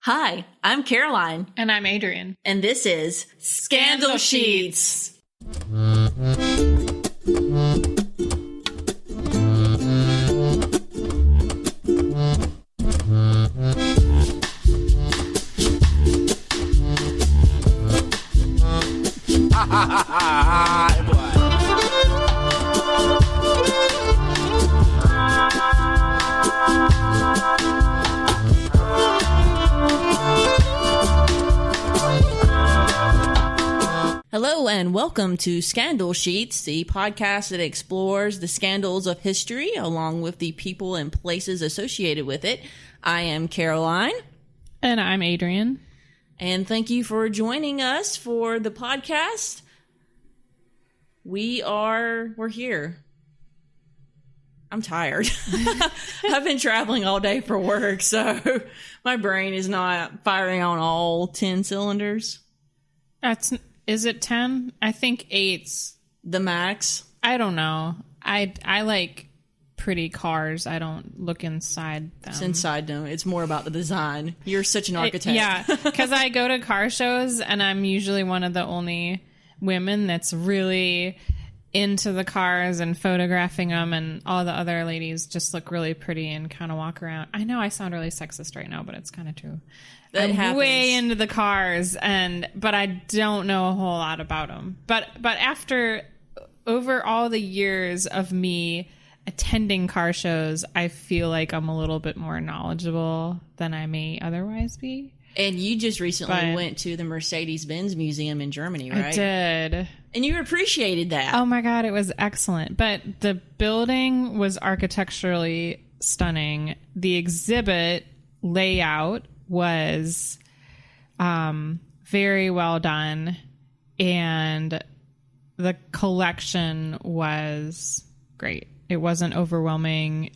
Hi, I'm Caroline. And I'm Adrienne. And this is Scandal Sheets. Hello and welcome to Scandal Sheets, the podcast that explores the scandals of history along with the people and places associated with it. I am Caroline. And I'm Adrienne. And thank you for joining us for the podcast. We're here. I'm tired. I've been traveling all day for work, so my brain is not firing on all 10 cylinders. Is it 10? I think 8's the max. I don't know. I like pretty cars. I don't look inside them. It's inside them. It's more about the design. You're such an architect. Yeah, because I go to car shows and I'm usually one of the only women that's really into the cars and photographing them, and all the other ladies just look really pretty and kind of walk around. I know I sound really sexist right now, but it's kind of true. I'm way into the cars, but I don't know a whole lot about them. But after over all the years of me attending car shows, I feel like I'm a little bit more knowledgeable than I may otherwise be. And you just recently went to the Mercedes-Benz Museum in Germany, right? I did. And you appreciated that. Oh my God, it was excellent. But the building was architecturally stunning. The exhibit layout was very well done. And the collection was great. It wasn't overwhelming.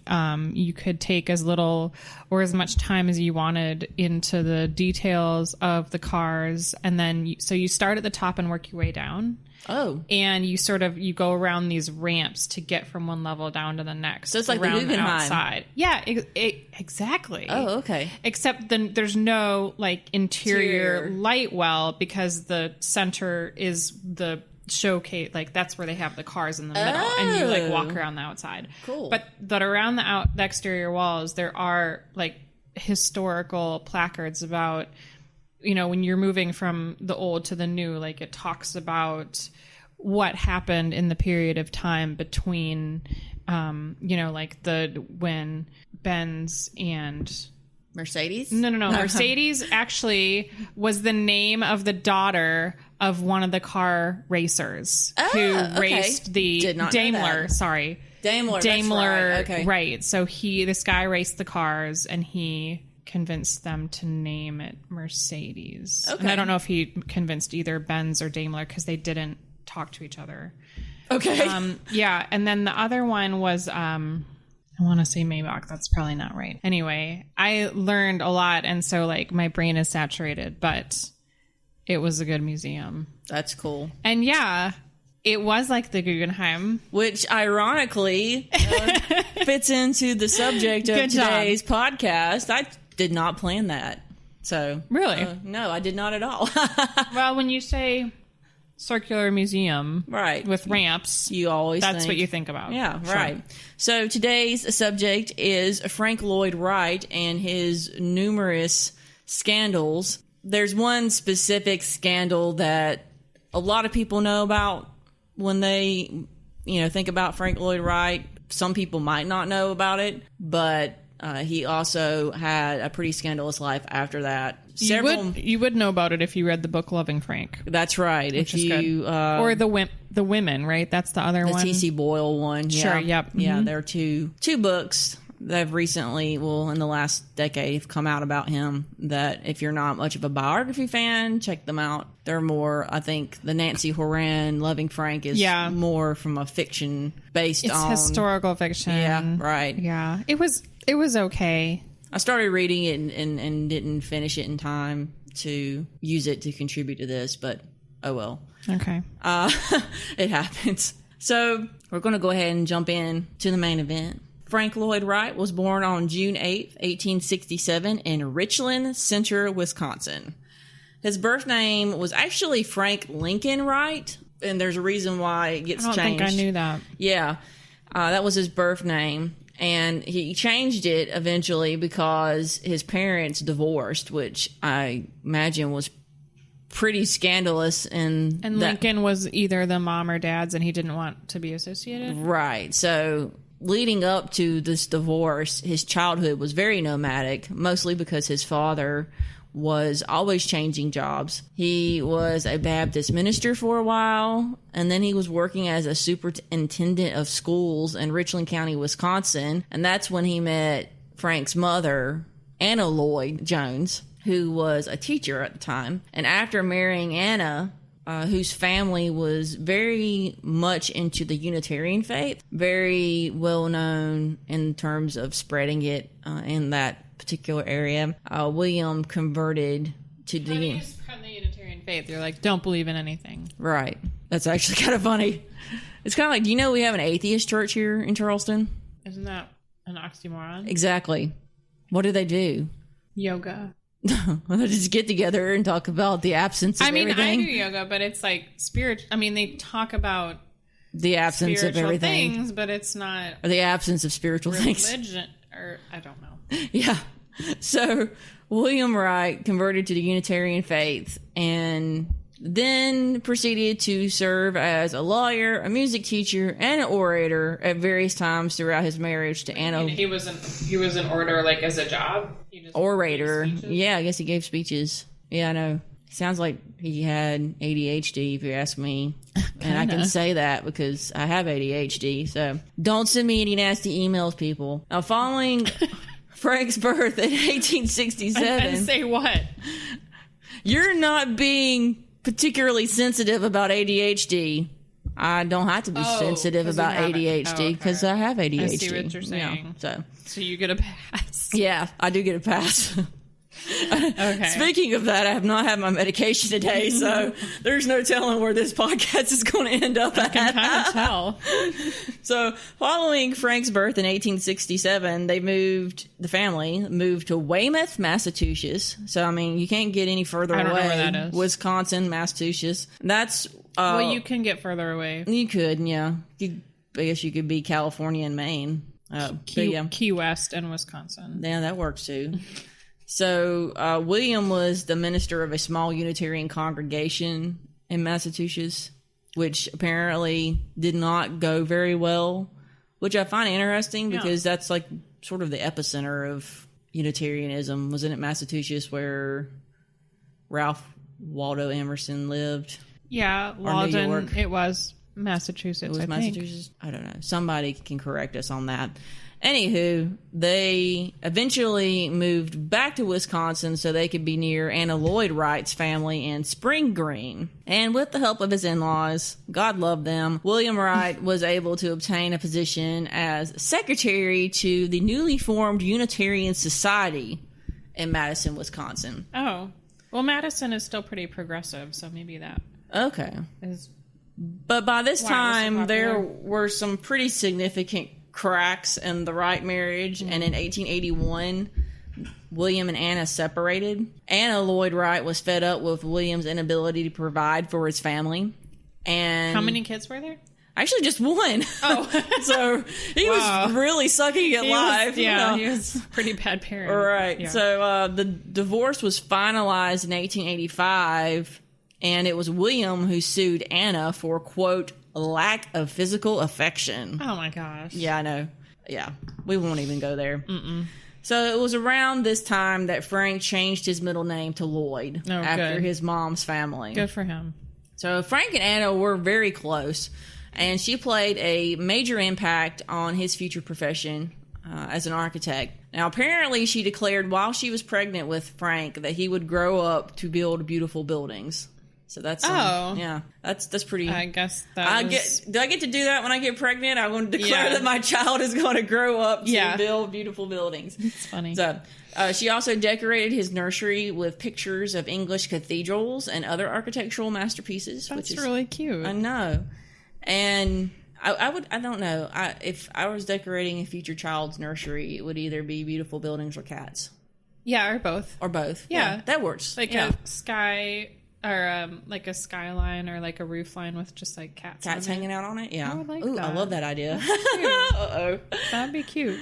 You could take as little or as much time as you wanted into the details of the cars. And then, so you start at the top and work your way down. Oh. And you go around these ramps to get from one level down to the next. So it's like the Guggenheim. Outside. Yeah, exactly. Oh, okay. Except then there's no like interior light well, because the center is the showcase, like that's where they have the cars in the middle, and you like walk around the outside. Cool. But around the exterior walls there are like historical placards about, when you're moving from the old to the new, like it talks about what happened in the period of time between like when Benz and Mercedes? No. Mercedes actually was the name of the daughter of one of the car racers who raced the Daimler. Sorry. Daimler. That's right. Okay. Right. So this guy raced the cars and he convinced them to name it Mercedes. Okay. And I don't know if he convinced either Benz or Daimler because they didn't talk to each other. Okay. Yeah. And then the other one was, I want to say Maybach. That's probably not right. Anyway, I learned a lot, and so like my brain is saturated, but it was a good museum. That's cool. And yeah, it was like the Guggenheim. Which ironically fits into the subject of today's podcast. I did not plan that. So really? No, I did not at all. Well, when you say circular museum, right, with ramps, you always that's what you think about. Yeah, sure. Right. So today's subject is Frank Lloyd Wright and his numerous scandals. There's one specific scandal that a lot of people know about when they think about Frank Lloyd Wright. Some people might not know about it, but he also had a pretty scandalous life after that. You would know about it if you read the book Loving Frank. That's right. Which is good. Or the women, right? That's the other one. The T.C. Boyle one. Yeah. Sure. Yep. Mm-hmm. Yeah, there are two books that have recently, in the last decade, have come out about him. That if you're not much of a biography fan, check them out. They're more, I think, the Nancy Horan Loving Frank is more from a fiction based on historical fiction. Yeah. Right. Yeah. It was okay. I started reading it and didn't finish it in time to use it to contribute to this, but oh well. Okay. It happens. So we're going to go ahead and jump in to the main event. Frank Lloyd Wright was born on June 8th, 1867 in Richland Center, Wisconsin. His birth name was actually Frank Lincoln Wright, and there's a reason why it gets changed. I don't think I knew that. Yeah, that was his birth name, and he changed it eventually because his parents divorced, which I imagine was pretty scandalous. And Lincoln was either the mom or dad's, and he didn't want to be associated. Right. So leading up to this divorce, his childhood was very nomadic, mostly because his father was always changing jobs. He was a Baptist minister for a while, and then he was working as a superintendent of schools in Richland County, Wisconsin. And that's when he met Frank's mother, Anna Lloyd Jones, who was a teacher at the time. And after marrying Anna, whose family was very much into the Unitarian faith, very well known in terms of spreading it in that particular area, William converted to the Unitarian faith. You're like, don't believe in anything. Right. That's actually kind of funny. It's kind of like, do you know we have an atheist church here in Charleston? Isn't that an oxymoron? Exactly. What do they do? Yoga. Well, they just get together and talk about the absence of everything. I do yoga, but it's like spirit. I mean, they talk about the absence of everything, things, but it's not, or the absence of spiritual things. Religion, or I don't know. Yeah. So William Wright converted to the Unitarian faith and then proceeded to serve as a lawyer, a music teacher, and an orator at various times throughout his marriage to Anna. He was an orator, like, as a job? He just orator. Yeah, I guess he gave speeches. Yeah, I know. Sounds like he had ADHD, if you ask me. And I can say that because I have ADHD. So don't send me any nasty emails, people. Now, following Frank's birth in 1867. And say what? You're not being particularly sensitive about ADHD. I don't have to be sensitive about ADHD because I have ADHD. I see what you're saying. Yeah, so you get a pass. Yeah, I do get a pass. Okay. Speaking of that, I have not had my medication today, so there's no telling where this podcast is going to end up. I can kind of tell. So, following Frank's birth in 1867, the family moved to Weymouth, Massachusetts. So, I mean, you can't get any further away. I don't know where that is. Wisconsin, Massachusetts. That's well, you can get further away. You could, yeah. I guess you could be California and Maine. Key West and Wisconsin. Yeah, that works too. So, William was the minister of a small Unitarian congregation in Massachusetts, which apparently did not go very well, which I find interesting because that's like sort of the epicenter of Unitarianism. Wasn't it Massachusetts where Ralph Waldo Emerson lived? Yeah, Walden. It was Massachusetts. It was Massachusetts? I don't know. Somebody can correct us on that. Anywho, they eventually moved back to Wisconsin so they could be near Anna Lloyd Wright's family in Spring Green. And with the help of his in-laws, God love them, William Wright was able to obtain a position as secretary to the newly formed Unitarian Society in Madison, Wisconsin. Oh. Well, Madison is still pretty progressive, so maybe that. Okay. But by this time, there were some pretty significant cracks in the Wright marriage, and in 1881 William and Anna separated. Anna Lloyd Wright was fed up with William's inability to provide for his family. And how many kids were there? Actually just one. Oh. So he was really sucking at life. He was a pretty bad parent. Right. Yeah. So the divorce was finalized in 1885, and it was William who sued Anna for, quote, lack of physical affection. Oh my gosh. Yeah, I know. Yeah, we won't even go there. So it was around this time that Frank changed his middle name to Lloyd after his mom's family. Good for him. So Frank and Anna were very close, and she played a major impact on his future profession as an architect. Now, apparently she declared while she was pregnant with Frank that he would grow up to build beautiful buildings. So that's that's pretty. I guess do I get to do that when I get pregnant? I want to declare that my child is going to grow up to build beautiful buildings. It's funny. So she also decorated his nursery with pictures of English cathedrals and other architectural masterpieces. That's really cute. I know. And I don't know. If I was decorating a future child's nursery, it would either be beautiful buildings or cats. Yeah, or both. Or both. Yeah. That works. Like a sky, or like a skyline, or like a roof line with just like cats hanging out on it. Yeah. I would like Ooh, that. I love that idea. Uh-oh. That'd be cute.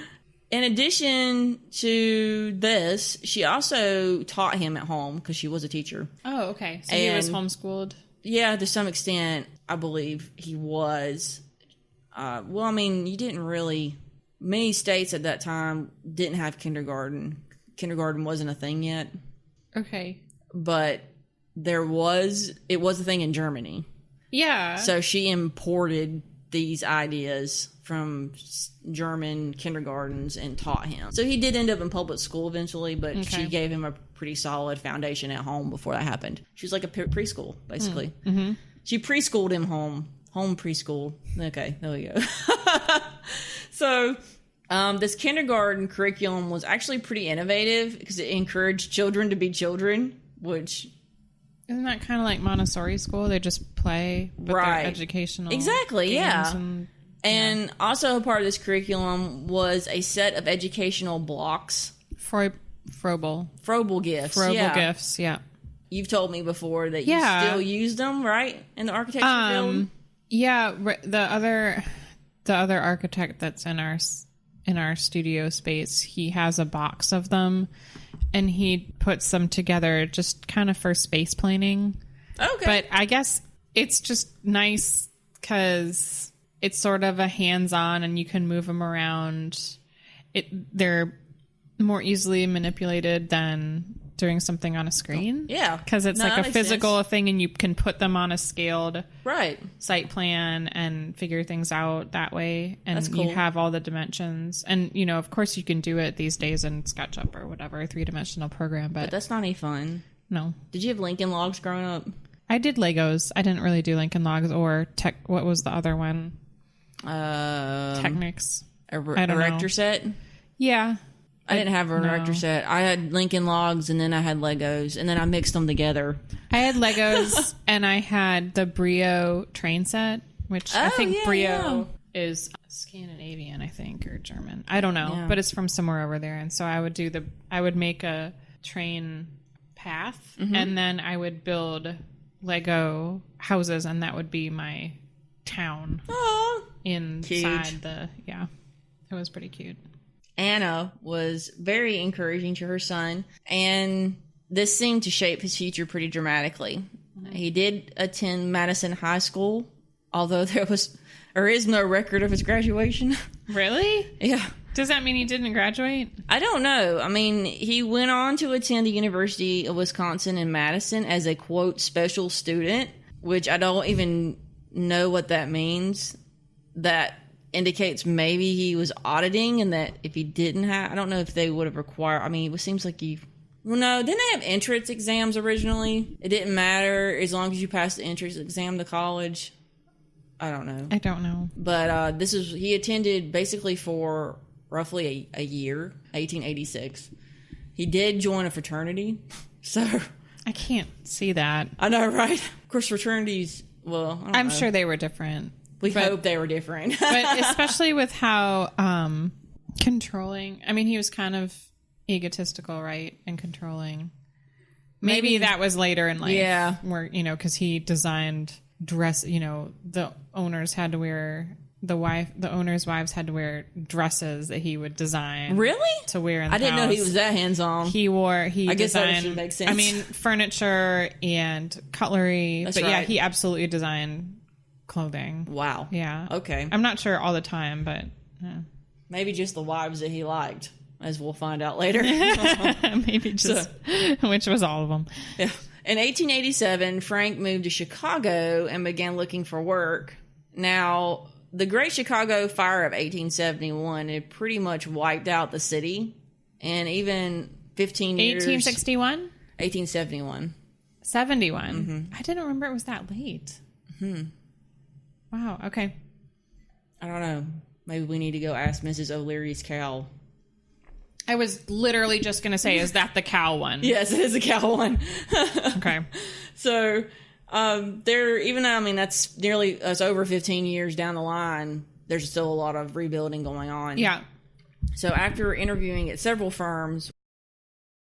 In addition to this, she also taught him at home because she was a teacher. Oh, okay. So he was homeschooled? Yeah, to some extent, I believe he was. Well, I mean, you didn't really... Many states at that time didn't have kindergarten. Kindergarten wasn't a thing yet. Okay. But it was a thing in Germany. Yeah. So she imported these ideas from German kindergartens and taught him. So he did end up in public school eventually, but she gave him a pretty solid foundation at home before that happened. She was like a preschool, basically. Mm-hmm. She preschooled him home preschool. Okay, there we go. So this kindergarten curriculum was actually pretty innovative because it encouraged children to be children, which... Isn't that kind of like Montessori school? They just play, but they're educational. Exactly, yeah. And Yeah. also a part of this curriculum was a set of educational blocks. Froebel gifts. Gifts, yeah. You've told me before that you still use them, right? In the architecture field? Yeah, the other architect that's in our studio space, he has a box of them, and he puts them together just kind of for space planning. Okay. But I guess it's just nice because it's sort of a hands-on and you can move them around. They're more easily manipulated than doing something on a screen. Yeah. Because it's like a physical thing and you can put them on a scaled site plan and figure things out that way. And That's cool. You have all the dimensions. And, you know, of course you can do it these days in SketchUp or whatever, a 3-dimensional program. But that's not any fun. No. Did you have Lincoln Logs growing up? I did Legos. I didn't really do Lincoln Logs or what was the other one? Technics. Erector set? Yeah. I didn't have an erector set. I had Lincoln Logs and then I had Legos and then I mixed them together. I had Legos and I had the Brio train set, which I think Brio is Scandinavian, I think, or German. I don't know, but it's from somewhere over there. And so I would make a train path and then I would build Lego houses and that would be my town inside it was pretty cute. Anna was very encouraging to her son, and this seemed to shape his future pretty dramatically. Mm-hmm. He did attend Madison High School, although there is no record of his graduation. Really? Yeah. Does that mean he didn't graduate? I don't know. I mean, he went on to attend the University of Wisconsin in Madison as a, quote, special student, which I don't even know what that means. That indicates maybe he was auditing and that if he didn't have... I don't know if they would have required... I mean, it seems like well, no, didn't they have entrance exams originally? It didn't matter as long as you passed the entrance exam to college. I don't know. But he attended basically for roughly a year, 1886. He did join a fraternity, so... I can't see that. I know, right? Of course, fraternities, well, I'm sure they were different. We hope they were different. But especially with how controlling... I mean, he was kind of egotistical, right? And controlling. Maybe that was later in life. Yeah. Where, because he designed dress, the owners had to wear... The owners' wives had to wear dresses that he would design. Really? To wear in the house. I didn't know he was that hands-on. I guess that should make sense. I mean, furniture and cutlery. That's but right. yeah, he absolutely designed clothing. Wow. Yeah. Okay. I'm not sure all the time, but... Maybe just the wives that he liked, as we'll find out later. Maybe just... which was all of them. Yeah. In 1887, Frank moved to Chicago and began looking for work. Now... The Great Chicago Fire of 1871 had pretty much wiped out the city, and even 15 years... 1861? 1871. 71? Mm-hmm. I didn't remember it was that late. Mm-hmm. Wow, okay. I don't know. Maybe we need to go ask Mrs. O'Leary's cow. I was literally just going to say, is that the cow one? Yes, it is the cow one. Okay. So... That's over 15 years down the line. There's still a lot of rebuilding going on. Yeah. So after interviewing at several firms,